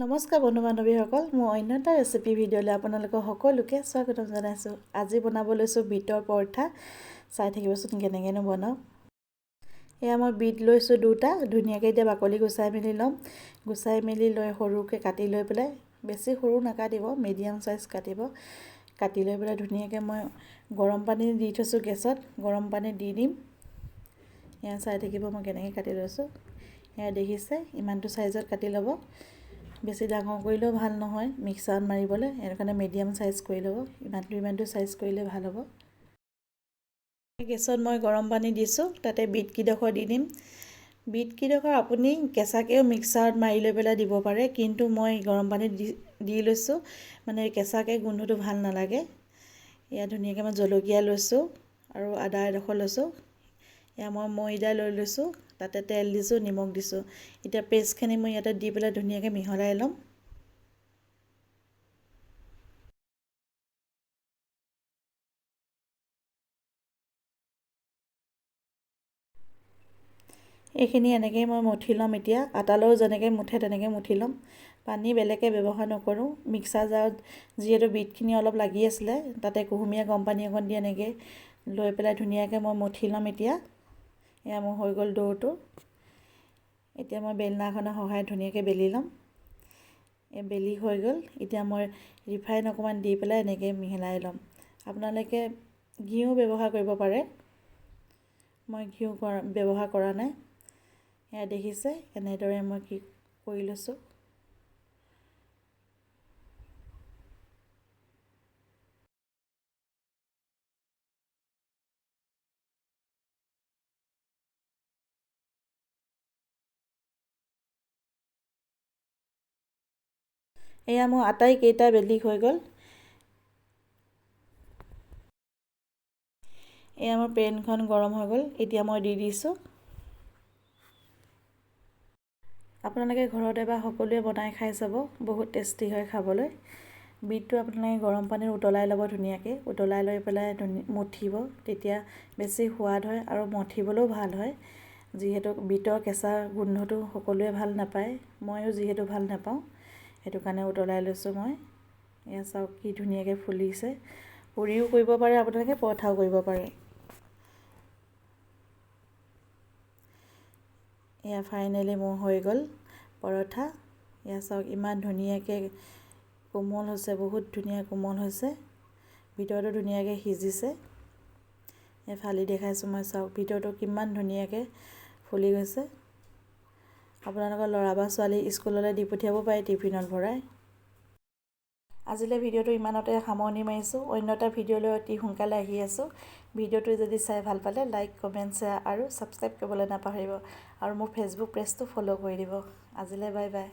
নমস্কাৰ বন্ধু বান্ধৱীসকল, মই অন্য এটা ৰেচিপি ভিডিঅ'লৈ আপোনালোকক সকলোকে স্বাগতম জনাইছোঁ। আজি বনাব লৈছোঁ বিটৰ পৰঠা। চাই থাকিবচোন কেনেকৈনো বনাওঁ। এয়া মই বিট লৈছোঁ দুটা, ধুনীয়াকৈ এতিয়া বাকলি গুচাই মেলি ল'ম। গুচাই মেলি লৈ সৰুকৈ কাটি লৈ পেলাই, বেছি সৰু নাকাটিব, মিডিয়াম চাইজ কাটিব। কাটি লৈ পেলাই ধুনীয়াকৈ মই গৰম পানী দি থৈছোঁ গেছত, গৰম পানী দি দিম। এয়া চাই থাকিব মই কেনেকৈ কাটি লৈছোঁ। এয়া দেখিছে, ইমানটো চাইজত কাটি ল'ব। বেছি ডাঙৰ কৰিলেও ভাল নহয় মিক্সাৰত মাৰিবলৈ, সেইটো কাৰণে মিডিয়াম চাইজ কৰি ল'ব। ইমানটো চাইজ কৰিলে ভাল হ'ব। গেছত মই গৰম পানী দিছোঁ, তাতে বিটকেইডোখৰ দি দিম। বিটকেইডোখৰ আপুনি কেঁচাকৈও মিক্সাৰত মাৰি লৈ পেলাই দিব পাৰে, কিন্তু মই গৰম পানীত দি লৈছোঁ, মানে কেঁচাকৈ গোন্ধটো ভাল নালাগে। এয়া ধুনীয়াকৈ মই জলকীয়া লৈছোঁ আৰু আদা এডোখৰ লৈছোঁ। এয়া মই ময়দা লৈ লৈছোঁ, তাতে তেল দিছোঁ, নিমখ দিছোঁ। এতিয়া পেষ্টখিনি মই ইয়াতে দি পেলাই ধুনীয়াকৈ মিহলাই ল'ম। এইখিনি এনেকৈয়ে মই মঠি ল'ম। এতিয়া আটালৈও যেনেকৈ মুঠে তেনেকৈ মঠি ল'ম। পানী বেলেগকৈ ব্যৱহাৰ নকৰোঁ। মিক্সাৰ জাৰত যিহেতু বিটখিনি অলপ লাগি আছিলে, তাতে কুহুমীয়া গৰম পানী অকণ দি এনেকৈ লৈ পেলাই ধুনীয়াকৈ মই মঠি ল'ম। এতিয়া এয়া মোৰ হৈ গ'ল ডোটো। এতিয়া মই বেলনাখনৰ সহায়ত ধুনীয়াকৈ বেলি ল'ম। এই বেলি হৈ গ'ল। এতিয়া মই ৰিফাইন অকণমান দি পেলাই এনেকৈ মিহলাই ল'ম। আপোনালোকে ঘিউ ব্যৱহাৰ কৰিব পাৰে, মই ঘিউ ব্যৱহাৰ কৰা নাই। এয়া দেখিছে, এনেদৰে মই কি কৰি লৈছোঁ। এয়া মোৰ আটাইকেইটা বেলি হৈ গ'ল। এয়া মোৰ পেনখন গৰম হৈ গ'ল। এতিয়া মই দি দিছোঁ। আপোনালোকে ঘৰত এবাৰ সকলোৱে বনাই খাই চাব, বহুত টেষ্টি হয় খাবলৈ। বিটটো আপোনালোকে গৰম পানীত উতলাই ল'ব ধুনীয়াকৈ। উতলাই লৈ পেলাই মঠিব, তেতিয়া বেছি সোৱাদ হয় আৰু মঠিবলৈও ভাল হয়। যিহেতু বিটৰ কেঁচা গোন্ধটো সকলোৱে ভাল নাপায়, ময়ো যিহেতু ভাল নাপাওঁ, সেইটো কাৰণে উতলাই লৈছোঁ মই। এয়া চাওক কি ধুনীয়াকৈ ফুলিছে। পুৰিও কৰিব পাৰে আপোনালোকে, পৰঠাও কৰিব পাৰে। এয়া ফাইনেলি মোৰ হৈ গ'ল পৰঠা। এয়া চাওক ইমান ধুনীয়াকৈ কোমল হৈছে, বহুত ধুনীয়া কোমল হৈছে। ভিতৰতো ধুনীয়াকৈ সিজিছে। এই ফালি দেখাইছোঁ মই, চাওক ভিতৰতো কিমান ধুনীয়াকৈ ফুলি গৈছে। আপোনালোকৰ ল'ৰা বা ছোৱালী স্কুললৈ দি পঠিয়াব পাৰে টিফিনত ভৰাই। আজিলৈ ভিডিঅ'টো ইমানতে সামৰণি মাৰিছোঁ। অন্য এটা ভিডিঅ'লৈ অতি সোনকালে আহি আছোঁ। ভিডিঅ'টো যদি চাই ভাল পালে লাইক, কমেণ্ট, শ্বেয়াৰ আৰু ছাবস্ক্ৰাইব কৰিবলৈ নাপাহৰিব। আৰু মোৰ ফেচবুক পেজটো ফ'ল' কৰি দিব। আজিলৈ বাই বাই।